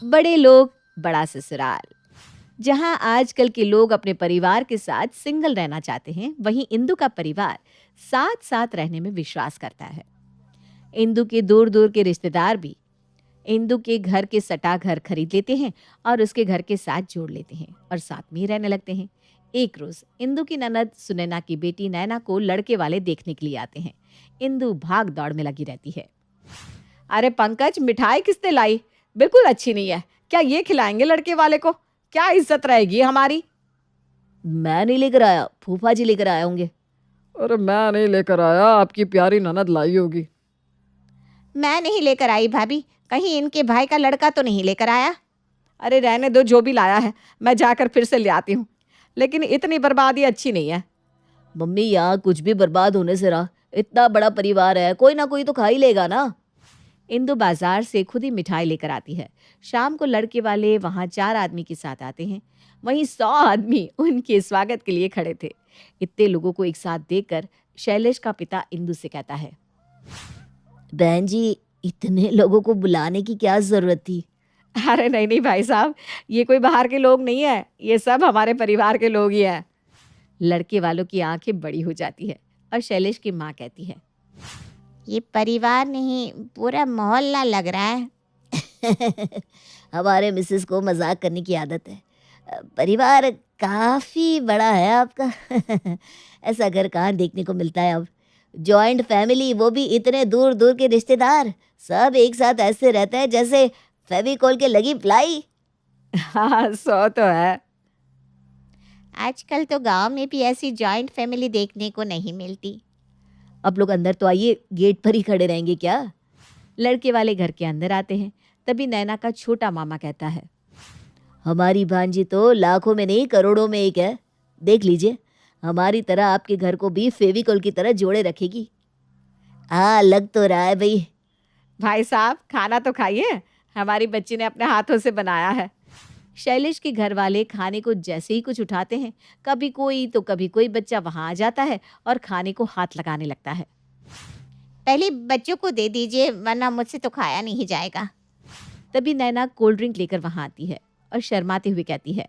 बड़े लोग बड़ा ससुराल। जहां आजकल के लोग अपने परिवार के साथ सिंगल रहना चाहते हैं, वहीं इंदु का परिवार साथ साथ रहने में विश्वास करता है। इंदु के दूर दूर के रिश्तेदार भी इंदु के घर के सटा घर खरीद लेते हैं और उसके घर के साथ जोड़ लेते हैं और साथ में ही रहने लगते हैं। एक रोज इंदु की ननद सुनैना की बेटी नैना को लड़के वाले देखने के लिए आते हैं। इंदु भाग दौड़ में लगी रहती है। अरे पंकज, मिठाई किसने लाई? बिल्कुल अच्छी नहीं है। क्या ये खिलाएंगे लड़के वाले को? क्या इज्जत रहेगी हमारी? मैं नहीं लेकर आया, फूफा जी लेकर आए होंगे। अरे मैं नहीं लेकर आया, आपकी प्यारी ननद लाई होगी। मैं नहीं लेकर आई भाभी, कहीं इनके भाई का लड़का तो नहीं लेकर आया। अरे रहने दो, जो भी लाया है मैं जाकर फिर से ले आती हूँ, लेकिन इतनी बर्बादी अच्छी नहीं है। मम्मी, यहाँ कुछ भी बर्बाद होने से रहा, इतना बड़ा परिवार है, कोई ना कोई तो खा ही लेगा ना। इंदु बाजार से खुद ही मिठाई लेकर आती है। शाम को लड़के वाले वहां 4 आदमी के साथ आते हैं। वहीं 100 आदमी उनके स्वागत के लिए खड़े थे। इतने लोगों को एक साथ देखकर शैलेश का पिता इंदु से कहता है, बहन जी, इतने लोगों को बुलाने की क्या जरूरत थी? अरे नहीं नहीं भाई साहब, ये कोई बाहर के लोग नहीं है, ये सब हमारे परिवार के लोग ही हैं। लड़के वालों की आंखें बड़ी हो जाती है और शैलेश की माँ कहती है, ये परिवार नहीं, पूरा मोहल्ला लग रहा है। हमारे मिसेस को मजाक करने की आदत है। परिवार काफी बड़ा है आपका। ऐसा घर कहाँ देखने को मिलता है अब। जॉइंट फैमिली, वो भी इतने दूर दूर के रिश्तेदार, सब एक साथ ऐसे रहते हैं जैसे फेविकोल के लगी प्लाई। हाँ, सो तो है। आजकल तो गांव में भी ऐसी जॉइंट फैमिली देखने को नहीं मिलती। अब लोग अंदर तो आइए, गेट पर ही खड़े रहेंगे क्या? लड़के वाले घर के अंदर आते हैं। तभी नैना का छोटा मामा कहता है, हमारी भांजी तो लाखों में नहीं करोड़ों में एक है। देख लीजिए, हमारी तरह आपके घर को भी फेविकोल की तरह जोड़े रखेगी। हाँ, लग तो रहा है भाई। भाई साहब, खाना तो खाइए, हमारी बच्ची ने अपने हाथों से बनाया है। शैलेश के घर वाले खाने को जैसे ही कुछ उठाते हैं, कभी कोई तो कभी कोई बच्चा वहां आ जाता है और खाने को हाथ लगाने लगता है। पहले बच्चों को दे दीजिए, वरना मुझसे तो खाया नहीं जाएगा। तभी नैना कोल्ड ड्रिंक लेकर वहां आती है और शर्माते हुए कहती है,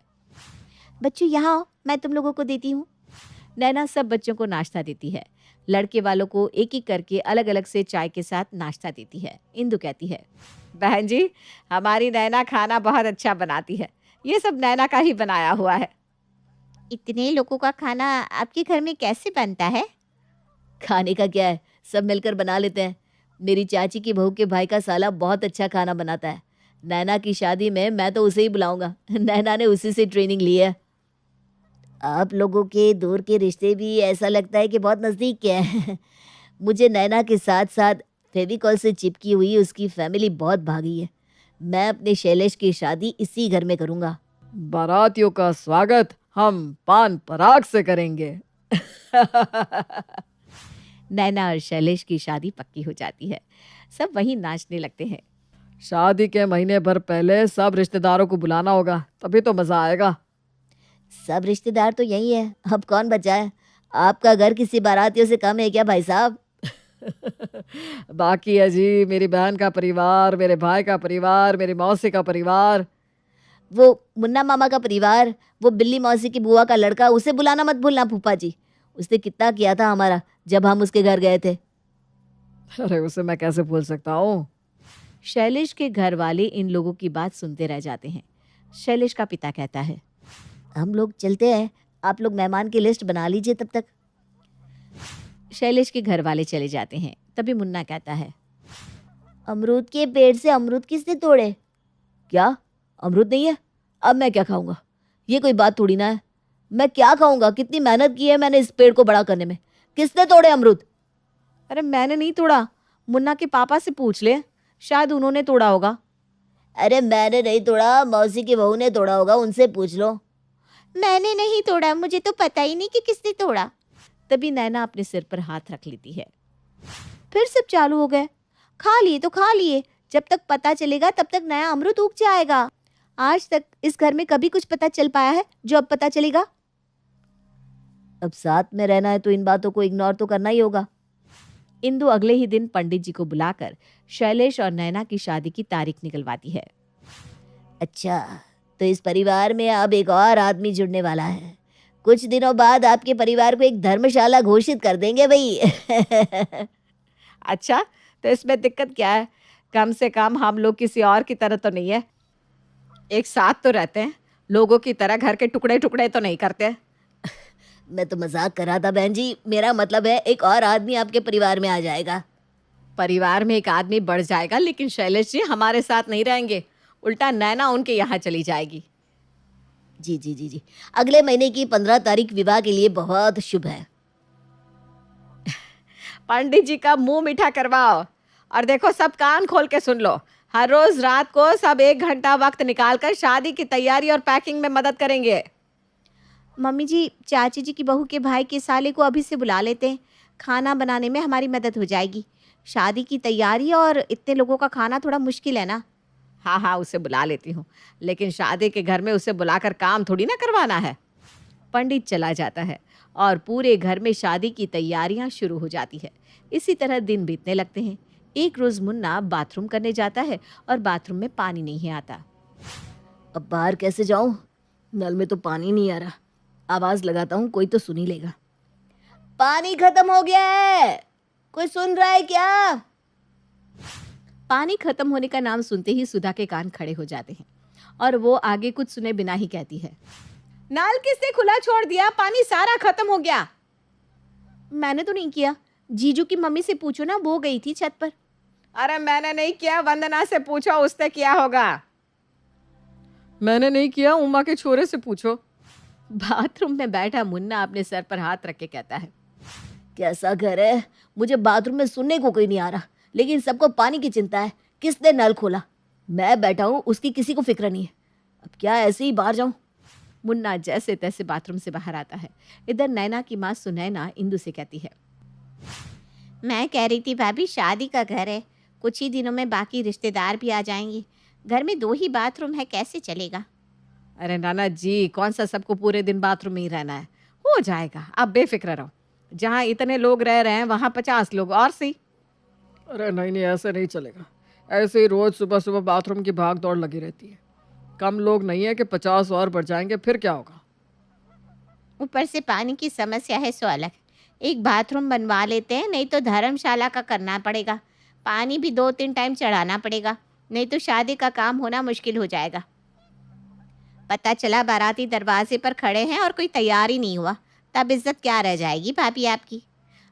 बच्चों यहाँ आओ, मैं तुम लोगों को देती हूँ। नैना सब बच्चों को नाश्ता देती है। लड़के वालों को एक एक करके अलग अलग से चाय के साथ नाश्ता देती है। इंदु कहती है, बहन जी, हमारी नैना खाना बहुत अच्छा बनाती है, ये सब नैना का ही बनाया हुआ है। इतने लोगों का खाना आपके घर में कैसे बनता है? खाने का क्या है, सब मिलकर बना लेते हैं। मेरी चाची की बहू के भाई का साला बहुत अच्छा खाना बनाता है। नैना की शादी में मैं तो उसे ही बुलाऊंगा। नैना ने उसी से ट्रेनिंग ली है। आप लोगों के दूर के रिश्ते भी ऐसा लगता है कि बहुत नज़दीक के हैं। मुझे नैना के साथ साथ फेविकॉल से चिपकी हुई उसकी फैमिली बहुत भागी है। मैं अपने शैलेश की शादी इसी घर में करूंगा। बारातियों का स्वागत हम पान पराग से करेंगे। नैना और शैलेश की शादी पक्की हो जाती है। सब वहीं नाचने लगते हैं। शादी के महीने भर पहले सब रिश्तेदारों को बुलाना होगा, तभी तो मजा आएगा। सब रिश्तेदार तो यही है, अब कौन बचा है? आपका घर किसी बारातियों से कम है क्या भाई साहब? बाकी है जी, मेरी बहन का परिवार, मेरे भाई का परिवार, मेरी मौसी का परिवार। वो मुन्ना मामा का परिवार, वो बिल्ली मौसी की बुआ का लड़का, उसे बुलाना मत भूलना फूफा जी। उसने कितना किया था हमारा जब हम उसके घर गए थे। अरे उसे मैं कैसे भूल सकता हूँ। शैलेश के घर वाले इन लोगों की बात सुनते रह जाते हैं। शैलेश का पिता कहता है, हम लोग चलते हैं, आप लोग मेहमान की लिस्ट बना लीजिए तब तक। शैलेश के घर वाले चले जाते हैं। तभी मुन्ना कहता है, अमरूद के पेड़ से अमरूद किसने तोड़े? क्या अमरूद नहीं है? अब मैं क्या खाऊंगा? ये कोई बात थोड़ी ना है। मैं क्या खाऊंगा? कितनी मेहनत की है मैंने इस पेड़ को बड़ा करने में। किसने तोड़े अमरूद? अरे मैंने नहीं तोड़ा, मुन्ना के पापा से पूछ ले, शायद उन्होंने तोड़ा होगा। अरे मैंने नहीं तोड़ा, मौसी की बहू ने तोड़ा होगा, उनसे पूछ लो। मैंने नहीं तोड़ा, मुझे तो पता ही नहीं कि किसने तोड़ा। तभी नैना अपने सिर पर हाथ रख लेती है। फिर सब चालू हो गए। खा लिए तो खा लिए, जब तक पता चलेगा तब तक नया अमरूद उग जाएगा। आज तक इस घर में कभी कुछ पता चल पाया है जो अब पता चलेगा? अब साथ में रहना है तो इन बातों को इग्नोर तो करना ही होगा। इंदु अगले ही दिन पंडित जी को बुलाकर शैलेश और नैना की शादी की तारीख निकलवाती है। अच्छा, तो इस परिवार में अब एक और आदमी जुड़ने वाला है। कुछ दिनों बाद आपके परिवार को एक धर्मशाला घोषित कर देंगे भाई। अच्छा, तो इसमें दिक्कत क्या है? कम से कम हम लोग किसी और की तरह तो नहीं है। एक साथ तो रहते हैं, लोगों की तरह घर के टुकड़े-टुकड़े तो नहीं करते। मैं तो मजाक कर रहा था बहन जी, मेरा मतलब है एक और आदमी आपके परिवार में आ जाएगा। परिवार में एक आदमी बढ़ जाएगा, लेकिन शैलेश जी हमारे साथ नहीं रहेंगे। उल्टा नैना उनके यहाँ चली जाएगी। जी जी जी जी, अगले महीने की 15 तारीख विवाह के लिए बहुत शुभ है। पंडित जी का मुंह मीठा करवाओ। और देखो, सब कान खोल के सुन लो। हर रोज रात को सब 1 घंटा वक्त निकालकर शादी की तैयारी और पैकिंग में मदद करेंगे। मम्मी जी, चाची जी की बहू के भाई के साले को अभी से बुला लेते हैं। खाना बनाने में हमारी मदद हो जाएगी। शादी की तैयारी और इतने लोगों का खाना थोड़ा मुश्किल है ना। हाँ हाँ, उसे बुला लेती हूँ, लेकिन शादी के घर में उसे बुलाकर काम थोड़ी ना करवाना है। पंडित चला जाता है और पूरे घर में शादी की तैयारियां शुरू हो जाती है। इसी तरह दिन बीतने लगते हैं। एक रोज मुन्ना बाथरूम करने जाता है और बाथरूम में पानी नहीं आता। अब बाहर कैसे जाऊं? नल में तो पानी नहीं आ रहा। आवाज लगाता हूँ, कोई तो सुन ही लेगा। पानी खत्म हो गया है, कोई सुन रहा है क्या? पानी खत्म होने का नाम सुनते ही सुधा के कान खड़े हो जाते हैं और वो आगे कुछ सुने बिना ही कहती है, नल किसने खुला छोड़ दिया? पानी सारा खत्म हो गया। मैंने तो नहीं किया। जीजू की मम्मी से पूछो ना, वो गई थी छत पर। अरे मैंने नहीं किया, वंदना से पूछो, उसने किया होगा। मैंने नहीं किया, उमा के छोरे से पूछो। बाथरूम में बैठा मुन्ना अपने सर पर हाथ रख के कहता है, कैसा घर है? मुझे बाथरूम में सुनने को कोई नहीं आ रहा, लेकिन सबको पानी की चिंता है। किसने नल खोला? मैं बैठा हूँ, उसकी किसी को फिक्र नहीं है। अब क्या ऐसे ही बाहर जाऊं? मुन्ना जैसे तैसे बाथरूम से बाहर आता है। इधर नैना की माँ सुनैना इंदु से कहती है, मैं कह रही थी भाभी, शादी का घर है, कुछ ही दिनों में बाकी रिश्तेदार भी आ जाएंगे। घर में 2 ही बाथरूम है, कैसे चलेगा? अरे नाना जी, कौन सा सबको पूरे दिन बाथरूम में ही रहना है? हो जाएगा, आप बेफिक्र रहो। जहाँ इतने लोग रह रहे हैं वहाँ 50 लोग और सही। अरे नहीं नहीं, ऐसे नहीं चलेगा। ऐसे ही रोज सुबह सुबह बाथरूम की भाग दौड़ लगी रहती है। कम लोग नहीं है कि 50 और बढ़ जाएंगे, फिर क्या होगा? ऊपर से पानी की समस्या है सो अलग। एक बाथरूम बनवा लेते हैं, नहीं तो धर्मशाला का करना पड़ेगा। पानी भी 2-3 टाइम चढ़ाना पड़ेगा, नहीं तो शादी का काम होना मुश्किल हो जाएगा। पता चला बाराती दरवाजे पर खड़े हैं और कोई तैयार ही नहीं हुआ, तब इज्जत क्या रह जाएगी भाभी आपकी?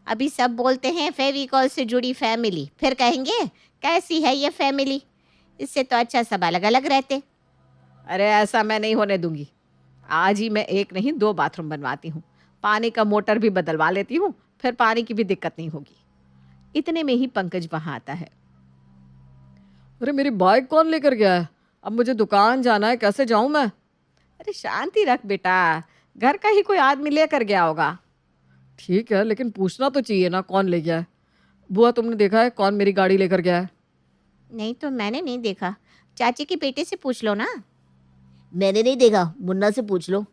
अभी सब बोलते हैं फेविकॉल से जुड़ी फैमिली, फिर कहेंगे कैसी है ये फैमिली? इससे तो अच्छा सब अलग अलग रहते। अरे ऐसा मैं नहीं होने दूंगी। आज ही मैं 1 नहीं 2 बाथरूम बनवाती हूँ। पानी का मोटर भी बदलवा लेती हूँ, फिर पानी की भी दिक्कत नहीं होगी। इतने में ही पंकज वहाँ आता है। अरे मेरी बाइक कौन लेकर गया है? अब मुझे दुकान जाना है, कैसे जाऊं मैं? अरे शांति रख बेटा, घर का ही कोई आदमी लेकर गया होगा। ठीक है, लेकिन पूछना तो चाहिए ना कौन ले गया है। बुआ, तुमने देखा है कौन मेरी गाड़ी लेकर गया है? नहीं तो मैंने नहीं देखा, चाची के बेटे से पूछ लो ना। मैंने नहीं देखा, मुन्ना से पूछ लो।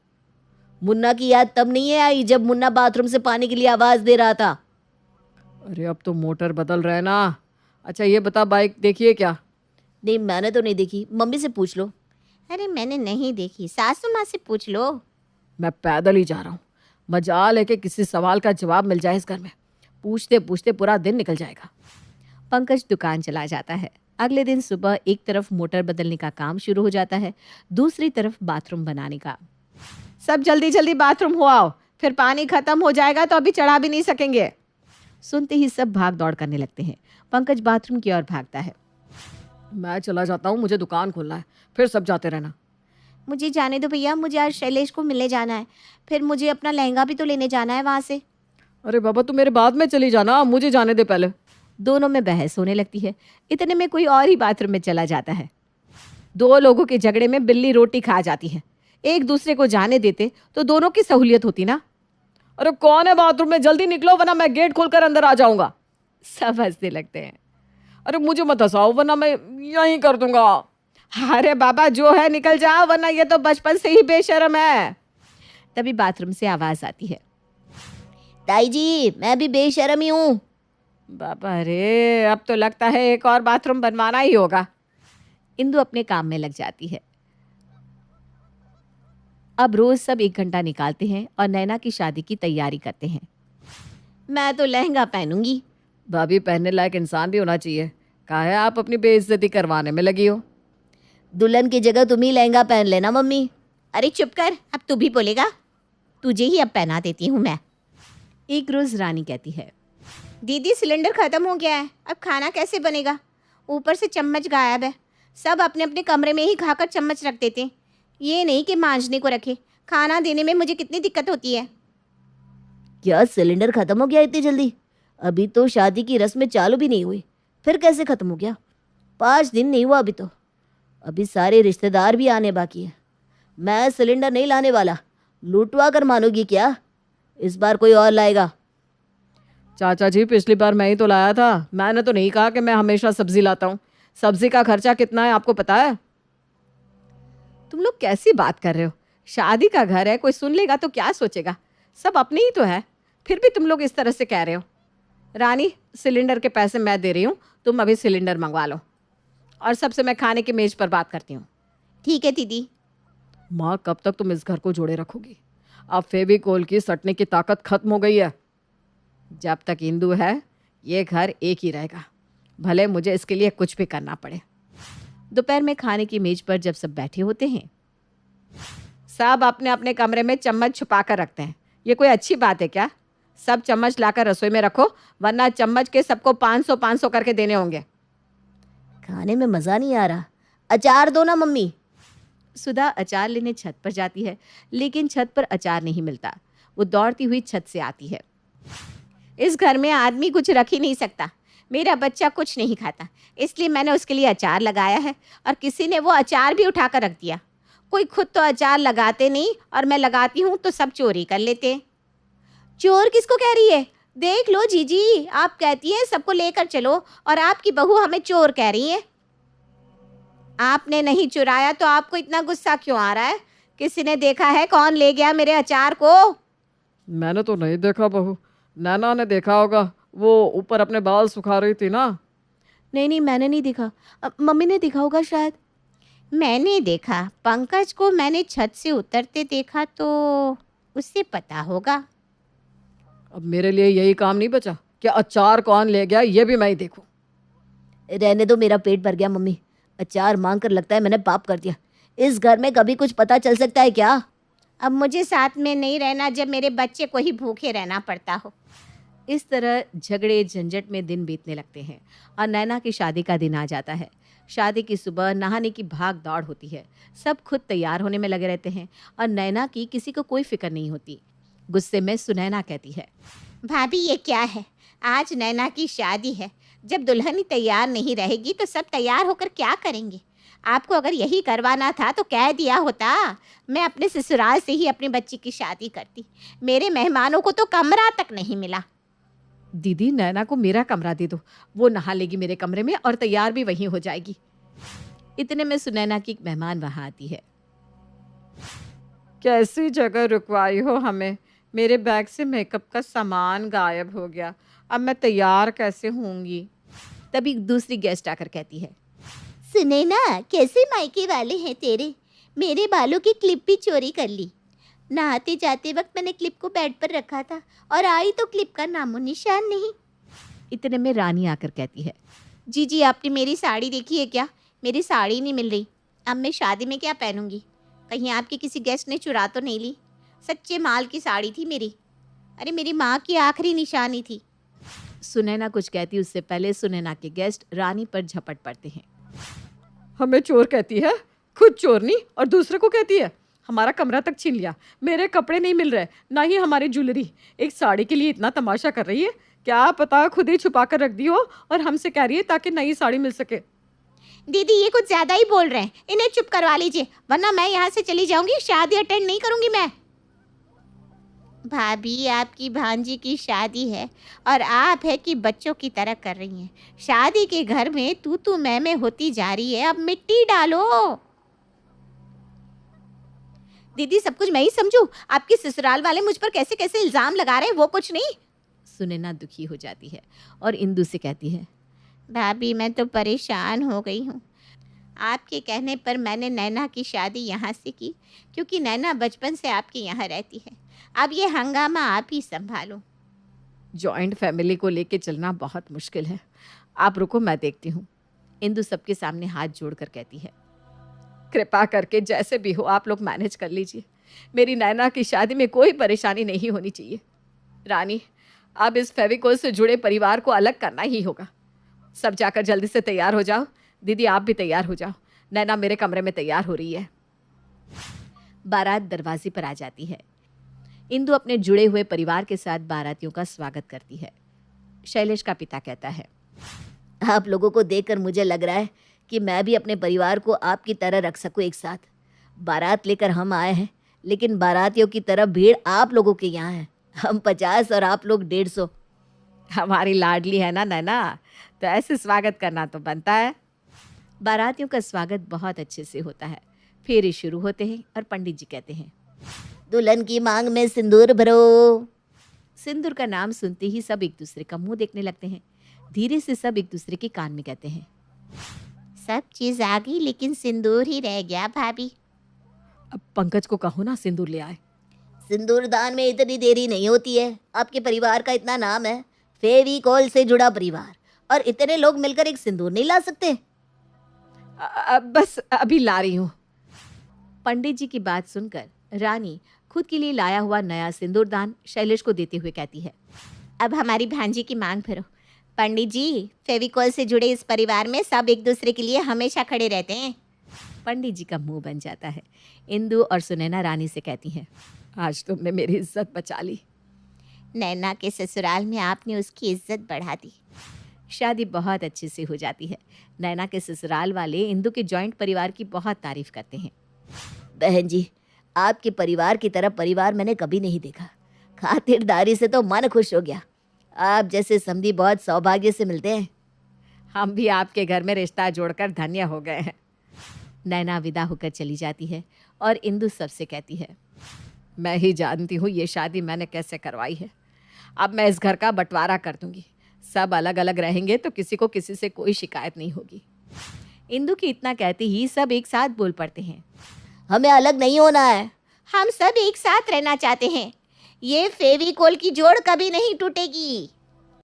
मुन्ना की याद तब नहीं है आई जब मुन्ना बाथरूम से पानी के लिए आवाज दे रहा था। अरे अब तो मोटर बदल रहा है ना। अच्छा ये बता, बाइक देखिए क्या? नहीं मैंने तो नहीं देखी, मम्मी से पूछ लो। अरे मैंने नहीं देखी, सासू माँ से पूछ लो। मैं पैदल ही जा रहा हूँ। मजाल है कि किसी सवाल का जवाब मिल जाए इस घर में। पूछते पूछते पूरा दिन निकल जाएगा। पंकज दुकान चला जाता है। अगले दिन सुबह एक तरफ मोटर बदलने का काम शुरू हो जाता है, दूसरी तरफ बाथरूम बनाने का। सब जल्दी जल्दी बाथरूम हो आओ, फिर पानी खत्म हो जाएगा तो अभी चढ़ा भी नहीं सकेंगे। सुनते ही सब भाग दौड़ करने लगते हैं। पंकज बाथरूम की ओर भागता है। मैं चला जाता हूँ, मुझे दुकान खोलना है, फिर सब जाते रहना। मुझे जाने दो भैया, मुझे आज शैलेश को मिलने जाना है, फिर मुझे अपना लहंगा भी तो लेने जाना है वहाँ से। अरे बाबा, तू मेरे बाद में चली जाना, मुझे जाने दे पहले। दोनों में बहस होने लगती है। इतने में कोई और ही बाथरूम में चला जाता है। 2 लोगों के झगड़े में बिल्ली रोटी खा जाती है। एक दूसरे को जाने देते तो दोनों की सहूलियत होती ना। अरे कौन है बाथरूम में? जल्दी निकलो वरना मैं गेट खोलकर अंदर आ जाऊंगा। सब हंसने लगते हैं। अरे मुझे मत हंसाओ वरना मैं यहीं कर दूंगा। अरे बाबा, जो है निकल जाओ, वरना ये तो बचपन से ही बेशर्म है। तभी बाथरूम से आवाज आती है, ताई जी मैं भी बेशर्म ही हूँ। बाबा रे, अब तो लगता है एक और बाथरूम बनवाना ही होगा। इंदु अपने काम में लग जाती है। अब रोज सब 1 घंटा निकालते हैं और नैना की शादी की तैयारी करते हैं। मैं तो लहंगा पहनूंगी। भाभी, पहनने लायक इंसान भी होना चाहिए। कहा है आप अपनी बेइज्जती करवाने में लगी हो। दुल्हन की जगह तुम ही लहंगा पहन लेना मम्मी। अरे चुप कर, अब तू भी बोलेगा? तुझे ही अब पहना देती हूँ मैं। एक रोज रानी कहती है, दीदी सिलेंडर ख़त्म हो गया है, अब खाना कैसे बनेगा? ऊपर से चम्मच गायब है। सब अपने अपने कमरे में ही खाकर चम्मच रख देते हैं, ये नहीं कि मांजने को रखे। खाना देने में मुझे कितनी दिक्कत होती है। क्या सिलेंडर खत्म हो गया इतनी जल्दी? अभी तो शादी की रस्में चालू भी नहीं हुई, फिर कैसे खत्म हो गया? 5 दिन नहीं हुआ अभी तो। अभी सारे रिश्तेदार भी आने बाकी है। मैं सिलेंडर नहीं लाने वाला, लूटवा कर मानोगी क्या? इस बार कोई और लाएगा। चाचा जी, पिछली बार मैं ही तो लाया था। मैंने तो नहीं कहा कि मैं हमेशा सब्जी लाता हूँ। सब्जी का खर्चा कितना है आपको पता है? तुम लोग कैसी बात कर रहे हो? शादी का घर है, कोई सुन लेगा तो क्या सोचेगा? सब अपने ही तो है, फिर भी तुम लोग इस तरह से कह रहे हो। रानी, सिलेंडर के पैसे मैं दे रही हूँ, तुम अभी सिलेंडर मंगवा लो। और सबसे मैं खाने की मेज पर बात करती हूँ। ठीक है दीदी। माँ, कब तक तुम इस घर को जोड़े रखोगी? अब फेविकोल की सटने की ताकत खत्म हो गई है। जब तक इंदु है, ये घर एक ही रहेगा, भले मुझे इसके लिए कुछ भी करना पड़े। दोपहर में खाने की मेज पर जब सब बैठे होते हैं, सब अपने अपने कमरे में चम्मच छुपा कर रखते हैं। ये कोई अच्छी बात है क्या? सब चम्मच लाकर रसोई में रखो, वरना चम्मच के सबको 500-500 करके देने होंगे। खाने में मज़ा नहीं आ रहा, अचार दो ना मम्मी। सुधा अचार लेने छत पर जाती है, लेकिन छत पर अचार नहीं मिलता। वो दौड़ती हुई छत से आती है। इस घर में आदमी कुछ रख ही नहीं सकता। मेरा बच्चा कुछ नहीं खाता, इसलिए मैंने उसके लिए अचार लगाया है, और किसी ने वो अचार भी उठा कर रख दिया। कोई खुद तो अचार लगाते नहीं, और मैं लगाती हूँ तो सब चोरी कर लेते हैं। चोर किसको कह रही है? देख लो जीजी, आप कहती हैं सबको लेकर चलो, और आपकी बहू हमें चोर कह रही है। आपने नहीं चुराया तो आपको इतना गुस्सा क्यों आ रहा है? किसी ने देखा है कौन ले गया मेरे अचार को? मैंने तो नहीं देखा बहू, नैना ने देखा होगा। वो ऊपर अपने बाल सुखा रही थी ना। नहीं, मैंने नहीं देखा। मम्मी ने देखा होगा शायद। मैंने देखा, पंकज को मैंने छत से उतरते देखा, तो उससे पता होगा। अब मेरे लिए यही काम नहीं बचा कि अचार कौन ले गया ये भी मैं ही देखूं। रहने दो, मेरा पेट भर गया मम्मी। अचार मांग कर लगता है मैंने पाप कर दिया। इस घर में कभी कुछ पता चल सकता है क्या? अब मुझे साथ में नहीं रहना जब मेरे बच्चे को ही भूखे रहना पड़ता हो। इस तरह झगड़े झंझट में दिन बीतने लगते हैं और नैना की शादी का दिन आ जाता है। शादी की सुबह नहाने की भाग दौड़ होती है। सब खुद तैयार होने में लगे रहते हैं और नैना की किसी को कोई फिक्र नहीं होती। गुस्से में सुनैना कहती है, भाभी ये क्या है? आज नैना की शादी है, जब दुल्हन ही तैयार नहीं रहेगी तो सब तैयार होकर क्या करेंगे? आपको अगर यही करवाना था तो कह दिया होता। मैं अपने ससुराल से ही अपने बच्ची की शादी करती। मेरे मेहमानों को तो कमरा तक नहीं मिला। दीदी, नैना को मेरा कमरा दे दो, वो नहा लेगी मेरे कमरे में और तैयार भी वहीं हो जाएगी। इतने में सुनैना की एक मेहमान वहां आती है। कैसी जगह रुकवाई हो हमें? मेरे बैग से मेकअप का सामान गायब हो गया, अब मैं तैयार कैसे होंगी? तभी दूसरी गेस्ट आकर कहती है, सुने ना, कैसे मायके वाले हैं तेरे? मेरे बालों की क्लिप भी चोरी कर ली। नहाते जाते वक्त मैंने क्लिप को बेड पर रखा था, और आई तो क्लिप का नामो निशान नहीं। इतने में रानी आकर कहती है, जी आपने मेरी साड़ी देखी है क्या? मेरी साड़ी नहीं मिल रही। अब मैं शादी में क्या पहनूंगी? कहीं आपकी किसी गेस्ट ने चुरा तो नहीं ली? सच्चे माल की साड़ी थी मेरी। अरे मेरी माँ की आखिरी निशानी थी। सुनैना कुछ कहती उससे पहले सुनैना के गेस्ट रानी पर झपट पड़ते हैं। हमें चोर कहती है, खुद चोरनी, और दूसरे को कहती है हमारा कमरा तक छीन लिया। मेरे कपड़े नहीं मिल रहे, ना ही हमारी ज्वेलरी। एक साड़ी के लिए इतना तमाशा कर रही है, क्या पता खुद ही छुपा कर रख दी हो और हमसे कह रही है ताकि नई साड़ी मिल सके। दीदी ये कुछ ज्यादा ही बोल रहे हैं, इन्हें चुप करवा लीजिए, वरना मैं यहाँ से चली जाऊंगी। शादी अटेंड नहीं करूंगी मैं। भाभी, आपकी भांजी की शादी है और आप है कि बच्चों की तरह कर रही हैं। शादी के घर में तू मैं होती जा रही है, अब मिट्टी डालो। दीदी सब कुछ मैं ही समझूं? आपके ससुराल वाले मुझ पर कैसे कैसे इल्जाम लगा रहे हैं, वो कुछ नहीं। सुनैना दुखी हो जाती है और इंदु से कहती है, भाभी मैं तो परेशान हो गई हूँ। आपके कहने पर मैंने नैना की शादी यहाँ से की, क्योंकि नैना बचपन से आपके यहाँ रहती है। अब ये हंगामा आप ही संभालो। जॉइंट फैमिली को लेके चलना बहुत मुश्किल है। आप रुको, मैं देखती हूँ। इंदु सबके सामने हाथ जोड़कर कहती है। कृपा करके जैसे भी हो आप लोग मैनेज कर लीजिए। मेरी नैना की शादी में कोई परेशानी नहीं होनी चाहिए। रानी, अब इस फेविकोल से जुड़े परिवार को अलग करना ही होगा। सब जाकर जल्दी से तैयार हो जाओ। दीदी आप भी तैयार हो जाओ। नैना मेरे कमरे में तैयार हो रही है। बारात दरवाजे पर आ जाती है। इंदु अपने जुड़े हुए परिवार के साथ बारातियों का स्वागत करती है। शैलेश का पिता कहता है, आप लोगों को देखकर मुझे लग रहा है कि मैं भी अपने परिवार को आपकी तरह रख सकूं एक साथ। बारात लेकर हम आए हैं, लेकिन बारातियों की तरफ भीड़ आप लोगों के यहाँ है। हम 50 और आप लोग 150। हमारी लाडली है ना नैना, तो ऐसे स्वागत करना तो बनता है। बारातियों का स्वागत बहुत अच्छे से होता है। फेरे शुरू होते हैं और पंडित जी कहते हैं, दुल्हन की मांग में सिंदूर भरो। सिंदूर का नाम सुनते ही सब एक दूसरे का मुंह देखने लगते हैं। धीरे से सब एक दूसरे के कान में कहते हैं, सब चीज़ आ गई, लेकिन सिंदूर ही रह गया भाभी। अब पंकज को कहो ना सिंदूर ले आए। सिंदूर दान में इतनी देरी नहीं होती है। आपके परिवार का इतना नाम है, फेविकोल से जुड़ा परिवार, और इतने लोग मिलकर एक सिंदूर नहीं ला सकते? बस अभी ला रही हूँ। पंडित जी की बात सुनकर रानी खुद के लिए लाया हुआ नया सिंदूरदान शैलेश को देते हुए कहती है, अब हमारी भांजी की मांग भरो। पंडित जी, फेविकोल से जुड़े इस परिवार में सब एक दूसरे के लिए हमेशा खड़े रहते हैं। पंडित जी का मुंह बन जाता है। इंदु और सुनैना रानी से कहती हैं, आज तुमने मेरी इज्जत बचा ली। नैना के ससुराल में आपने उसकी इज्जत बढ़ा दी। शादी बहुत अच्छे से हो जाती है। नैना के ससुराल वाले इंदु के जॉइंट परिवार की बहुत तारीफ करते हैं। बहन जी, आपके परिवार की तरह परिवार मैंने कभी नहीं देखा। खातिरदारी से तो मन खुश हो गया। आप जैसे समधी बहुत सौभाग्य से मिलते हैं। हम भी आपके घर में रिश्ता जोड़कर धन्य हो गए हैं। नैना विदा होकर चली जाती है और इंदु सबसे कहती है, मैं ही जानती हूँ ये शादी मैंने कैसे करवाई है। अब मैं इस घर का बंटवारा कर दूंगी। सब अलग अलग रहेंगे तो किसी को किसी से कोई शिकायत नहीं होगी। इंदु की इतना कहते ही सब एक साथ बोल पड़ते हैं, हमें अलग नहीं होना है। हम सब एक साथ रहना चाहते हैं। ये फेविकोल की जोड़ कभी नहीं टूटेगी।